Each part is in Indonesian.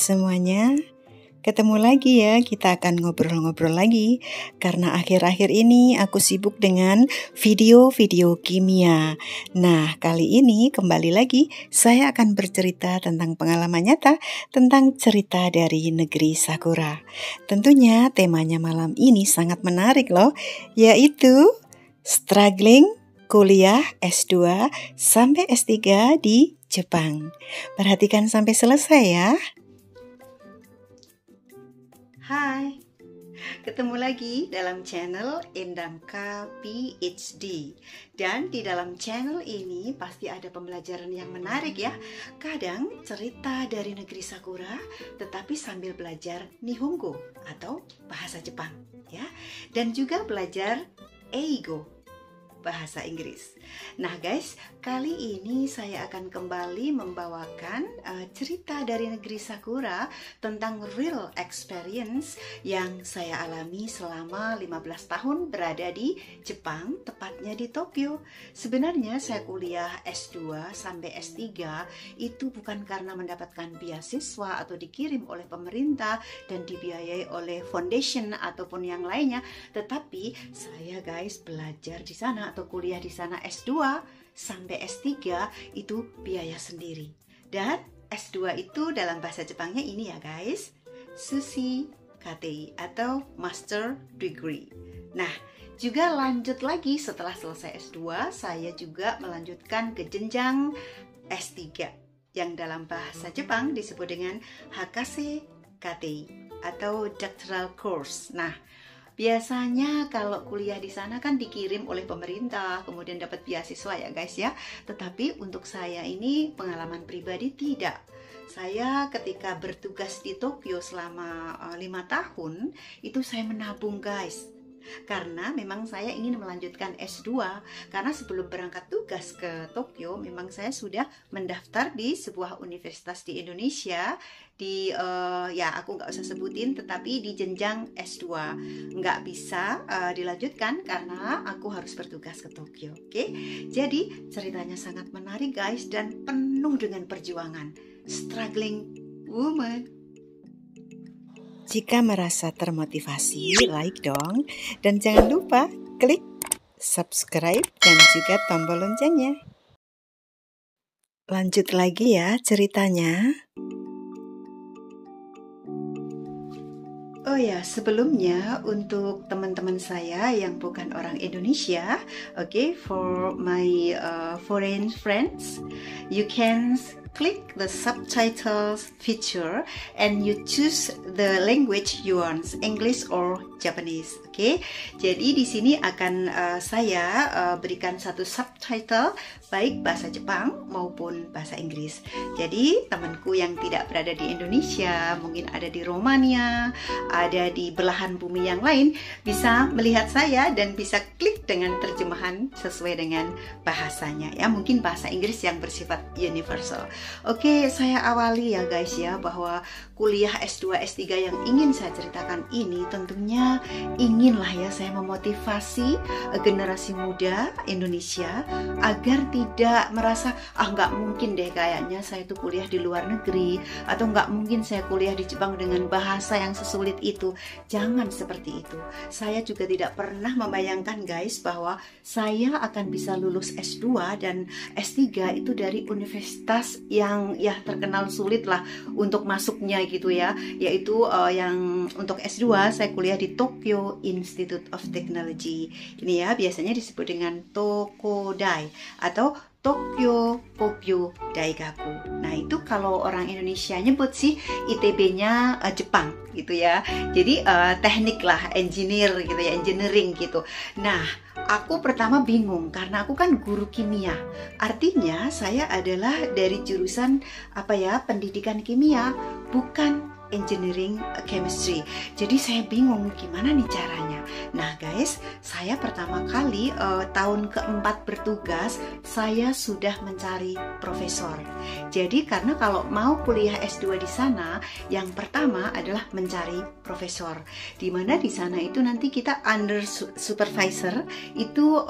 semuanya, ketemu lagi ya, kita akan ngobrol-ngobrol lagi. Karena akhir-akhir ini aku sibuk dengan video-video kimia. Nah, kali ini kembali lagi saya akan bercerita tentang pengalaman nyata, tentang cerita dari negeri Sakura. Tentunya temanya malam ini sangat menarik loh, yaitu struggling kuliah S2 sampai S3 di Jepang. Perhatikan sampai selesai ya. Hai, ketemu lagi dalam channel Endamka PhD. Dan di dalam channel ini pasti ada pembelajaran yang menarik ya. Kadang cerita dari negeri Sakura, tetapi sambil belajar Nihongo atau bahasa Jepang ya. Dan juga belajar Eigo, bahasa Inggris. Nah guys, kali ini saya akan kembali membawakan cerita dari negeri Sakura tentang real experience yang saya alami selama 15 tahun berada di Jepang, tepatnya di Tokyo. Sebenarnya saya kuliah S2 sampai S3 itu bukan karena mendapatkan beasiswa atau dikirim oleh pemerintah dan dibiayai oleh foundation ataupun yang lainnya, tetapi saya guys belajar di sana atau kuliah di sana S2 sampai S3 itu biaya sendiri. Dan S2 itu dalam bahasa Jepangnya ini ya guys, Sushi Katei atau Master Degree. Nah, juga lanjut lagi setelah selesai S2, saya juga melanjutkan ke jenjang S3 yang dalam bahasa Jepang disebut dengan Hakase Katei atau Doctoral Course. Nah, biasanya kalau kuliah di sana kan dikirim oleh pemerintah, kemudian dapat beasiswa ya guys ya. Tetapi untuk saya ini pengalaman pribadi tidak. Saya ketika bertugas di Tokyo selama 5 tahun, itu saya menabung guys. Karena memang saya ingin melanjutkan S2. Karena sebelum berangkat tugas ke Tokyo, memang saya sudah mendaftar di sebuah universitas di Indonesia. Di ya aku nggak usah sebutin, tetapi di jenjang S2 nggak bisa dilanjutkan karena aku harus bertugas ke Tokyo. Oke, jadi ceritanya sangat menarik guys dan penuh dengan perjuangan. Struggling woman. Jika merasa termotivasi, like dong. Dan jangan lupa klik subscribe dan juga tombol loncengnya. Lanjut lagi ya ceritanya. Oh ya, sebelumnya untuk teman-teman saya yang bukan orang Indonesia, okay, for my foreign friends, you can click the subtitles feature and you choose the language you want, English or Japanese. Oke, jadi di sini akan saya berikan satu subtitle baik bahasa Jepang maupun bahasa Inggris. Jadi temanku yang tidak berada di Indonesia, mungkin ada di Romania, ada di belahan bumi yang lain, bisa melihat saya dan bisa klik dengan terjemahan sesuai dengan bahasanya ya, mungkin bahasa Inggris yang bersifat universal. Oke, saya awali ya guys ya, bahwa kuliah S2, S3 yang ingin saya ceritakan ini tentunya inginlah ya saya memotivasi generasi muda Indonesia agar tidak merasa nggak mungkin deh kayaknya saya tuh kuliah di luar negeri, atau nggak mungkin saya kuliah di Jepang dengan bahasa yang sesulit itu. Jangan seperti itu. Saya juga tidak pernah membayangkan guys bahwa saya akan bisa lulus S2 dan S3 itu dari universitas yang ya terkenal sulit lah untuk masuknya gitu ya, yaitu yang untuk S2 saya kuliah di Tokyo Institute of Technology. Ini ya biasanya disebut dengan Tokodai atau Tokyo Kogyo Daigaku. Nah itu kalau orang Indonesia nyebut sih ITB-nya Jepang gitu ya. Jadi teknik lah, engineer gitu ya, engineering gitu. Nah aku pertama bingung karena aku kan guru kimia. Artinya saya adalah dari jurusan pendidikan kimia, bukan engineering chemistry. Jadi saya bingung gimana nih caranya. Nah guys, saya pertama kali tahun keempat bertugas, saya sudah mencari profesor. Jadi karena kalau mau kuliah S2 di sana, yang pertama adalah mencari profesor. Dimana di sana itu nanti kita under supervisor itu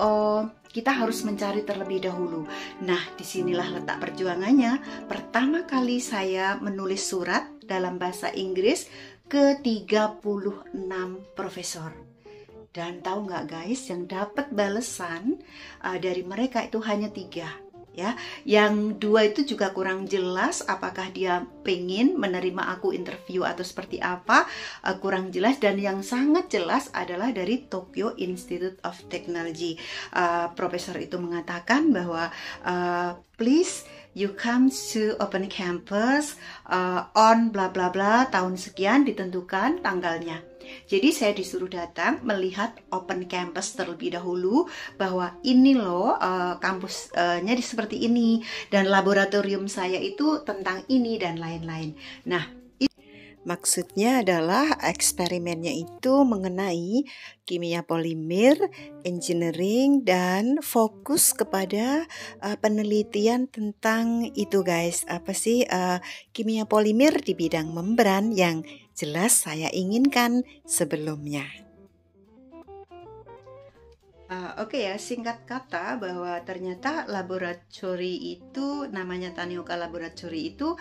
kita harus mencari terlebih dahulu. Nah, disinilah letak perjuangannya. Pertama kali saya menulis surat dalam bahasa Inggris ke 36 profesor. Dan tahu nggak guys, yang dapat balasan dari mereka itu hanya 3. Ya, yang 2 itu juga kurang jelas apakah dia pengen menerima aku interview atau seperti apa, kurang jelas. Dan yang sangat jelas adalah dari Tokyo Institute of Technology. Profesor itu mengatakan bahwa please you come to open campus on bla bla bla tahun sekian, ditentukan tanggalnya. Jadi saya disuruh datang melihat open campus terlebih dahulu, bahwa ini loh kampusnya seperti ini, dan laboratorium saya itu tentang ini dan lain-lain. Nah, maksudnya adalah eksperimennya itu mengenai kimia polimer, engineering, dan fokus kepada penelitian tentang itu guys. Apa sih kimia polimer di bidang membran yang jelas saya inginkan sebelumnya. Oke ya, singkat kata bahwa ternyata laboratori itu namanya Tanioka Laboratory itu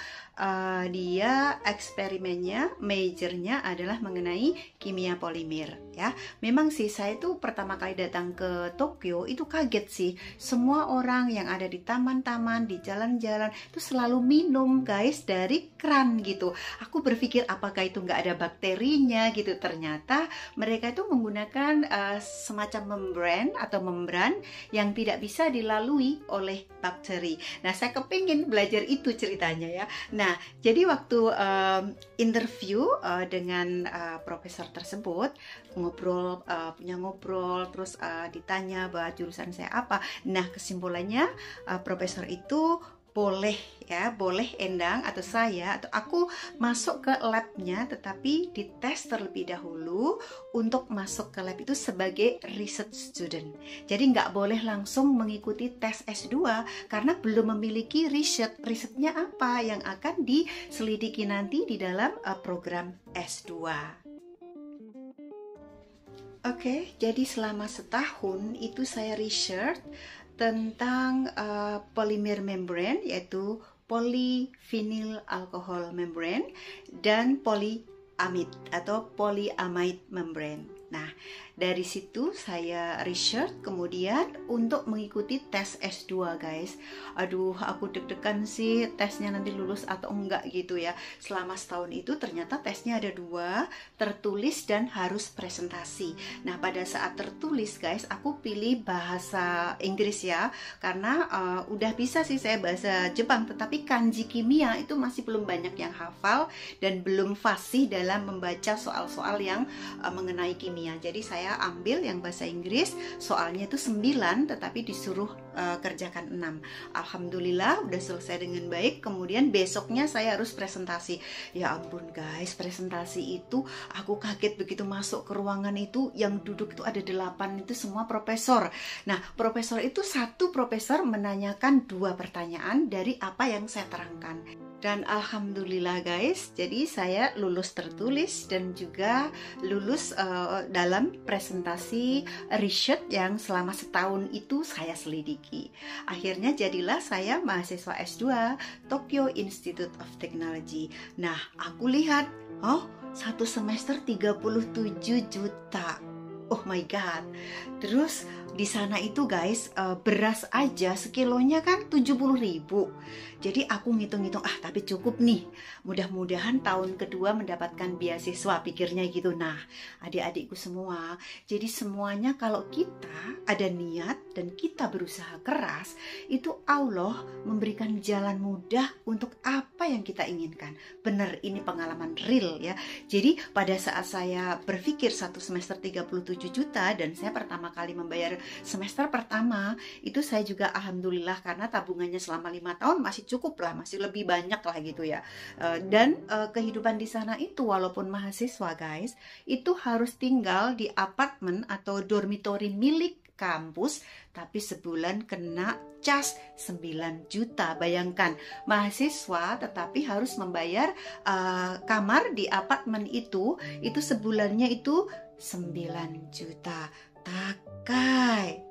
dia eksperimennya, majornya adalah mengenai kimia polimer ya. Memang sih saya itu pertama kali datang ke Tokyo itu kaget sih. Semua orang yang ada di taman-taman, di jalan-jalan itu selalu minum guys dari keran gitu. Aku berpikir apakah itu nggak ada bakterinya gitu. Ternyata mereka itu menggunakan semacam membran yang tidak bisa dilalui oleh bakteri. Nah, saya kepingin belajar itu ceritanya ya. Nah, jadi waktu interview dengan profesor tersebut, ngobrol, terus ditanya bahwa jurusan saya apa. Nah, kesimpulannya profesor itu boleh Endang atau saya atau aku masuk ke labnya, tetapi dites terlebih dahulu untuk masuk ke lab itu sebagai research student. Jadi nggak boleh langsung mengikuti tes S2 karena belum memiliki risetnya apa yang akan diselidiki nanti di dalam program S2. Oke, jadi selama setahun itu saya research tentang polymer membrane, yaitu polyvinyl alcohol membrane dan polyamide atau polyamide membrane. Nah, dari situ saya research kemudian untuk mengikuti tes S2 guys. Aduh, aku deg-degan sih tesnya nanti lulus atau enggak gitu ya. Selama setahun itu ternyata tesnya ada 2, tertulis dan harus presentasi. Nah, pada saat tertulis guys, aku pilih bahasa Inggris ya, karena udah bisa sih saya bahasa Jepang, tetapi kanji kimia itu masih belum banyak yang hafal dan belum fasih dalam membaca soal-soal yang mengenai kimia. Jadi saya ambil yang bahasa Inggris, soalnya itu 9 tetapi disuruh kerjakan 6. Alhamdulillah udah selesai dengan baik. Kemudian besoknya saya harus presentasi. Ya ampun guys, presentasi itu aku kaget begitu masuk ke ruangan itu, yang duduk itu ada 8, itu semua profesor. Nah, profesor itu satu profesor menanyakan 2 pertanyaan dari apa yang saya terangkan. Dan alhamdulillah guys, jadi saya lulus tertulis dan juga lulus dalam presentasi riset yang selama setahun itu saya selidiki. Akhirnya jadilah saya mahasiswa S2 Tokyo Institute of Technology. Nah, aku lihat, satu semester 37 juta. Oh my god. Terus di sana itu guys, beras aja sekilonya kan 70.000. Jadi aku ngitung-ngitung, tapi cukup nih. Mudah-mudahan tahun kedua mendapatkan beasiswa, pikirnya gitu. Nah, adik-adikku semua, jadi semuanya kalau kita ada niat dan kita berusaha keras, itu Allah memberikan jalan mudah untuk apa yang kita inginkan. Bener, ini pengalaman real ya. Jadi pada saat saya berpikir satu semester 37 juta dan saya pertama kali membayar semester pertama, itu saya juga alhamdulillah karena tabungannya selama 5 tahun masih cukup lah, masih lebih banyak lah gitu ya. Dan kehidupan di sana itu walaupun mahasiswa guys, itu harus tinggal di apartemen atau dormitory milik kampus, tapi sebulan kena cas 9 juta. Bayangkan, mahasiswa tetapi harus membayar kamar di apartemen itu sebulannya itu 9 juta. Takai.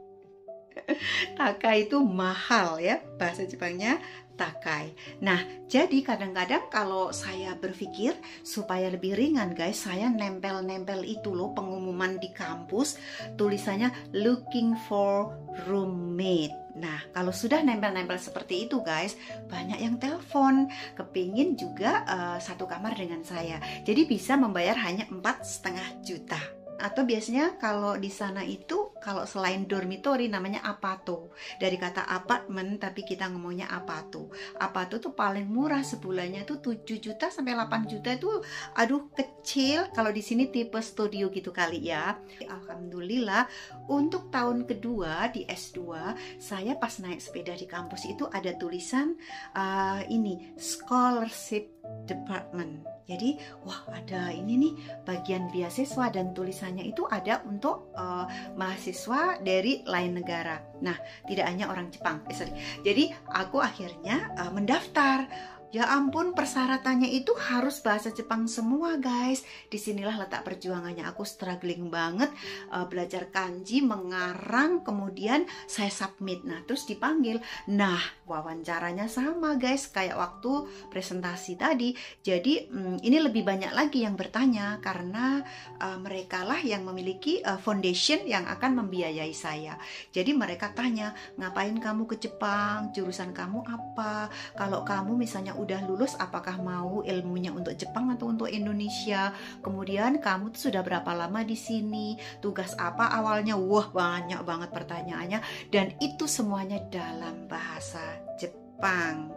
Takai itu mahal ya, bahasa Jepangnya takai. Nah, jadi kadang-kadang kalau saya berpikir supaya lebih ringan guys, saya nempel-nempel itu loh pengumuman di kampus, tulisannya looking for roommate. Nah, kalau sudah nempel-nempel seperti itu guys, banyak yang telepon, kepingin juga satu kamar dengan saya. Jadi bisa membayar hanya 4,5 juta. Atau biasanya kalau di sana itu kalau selain dormitory namanya apato. Dari kata apartemen tapi kita ngomongnya apato. Apato tuh paling murah sebulannya tuh 7 juta sampai 8 juta itu aduh kecil. Kalau di sini tipe studio gitu kali ya. Alhamdulillah untuk tahun kedua di S2 saya pas naik sepeda di kampus itu ada tulisan ini scholarship department. Jadi wah ada ini nih bagian beasiswa dan tulisannya itu ada untuk mahasiswa dari lain negara. Nah tidak hanya orang Jepang. Jadi aku akhirnya mendaftar. Ya ampun persyaratannya itu harus bahasa Jepang semua guys. Disinilah letak perjuangannya. Aku struggling banget belajar kanji, mengarang, kemudian saya submit. Nah terus dipanggil. Nah wawancaranya sama guys kayak waktu presentasi tadi. Jadi ini lebih banyak lagi yang bertanya karena mereka lah yang memiliki foundation yang akan membiayai saya. Jadi mereka tanya, ngapain kamu ke Jepang? Jurusan kamu apa? Kalau kamu misalnya udah lulus, apakah mau ilmunya untuk Jepang atau untuk Indonesia? Kemudian kamu tuh sudah berapa lama di sini? Tugas apa awalnya? Wah, banyak banget pertanyaannya dan itu semuanya dalam bahasa Jepang.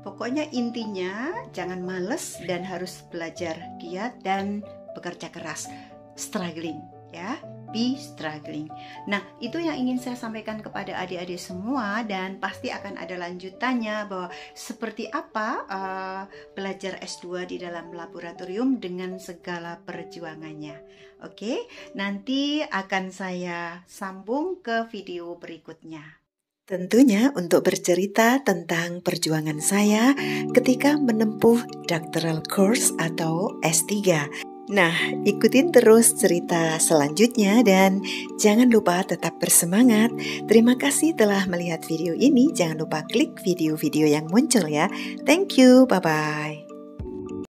Pokoknya intinya jangan males dan harus belajar giat dan bekerja keras. Struggling ya. Be struggling. Nah, itu yang ingin saya sampaikan kepada adik-adik semua dan pasti akan ada lanjutannya bahwa seperti apa belajar S2 di dalam laboratorium dengan segala perjuangannya. Oke, nanti akan saya sambung ke video berikutnya. Tentunya untuk bercerita tentang perjuangan saya ketika menempuh doctoral course atau S3. Nah, ikutin terus cerita selanjutnya dan jangan lupa tetap bersemangat. Terima kasih telah melihat video ini. Jangan lupa klik video-video yang muncul ya. Thank you, bye-bye.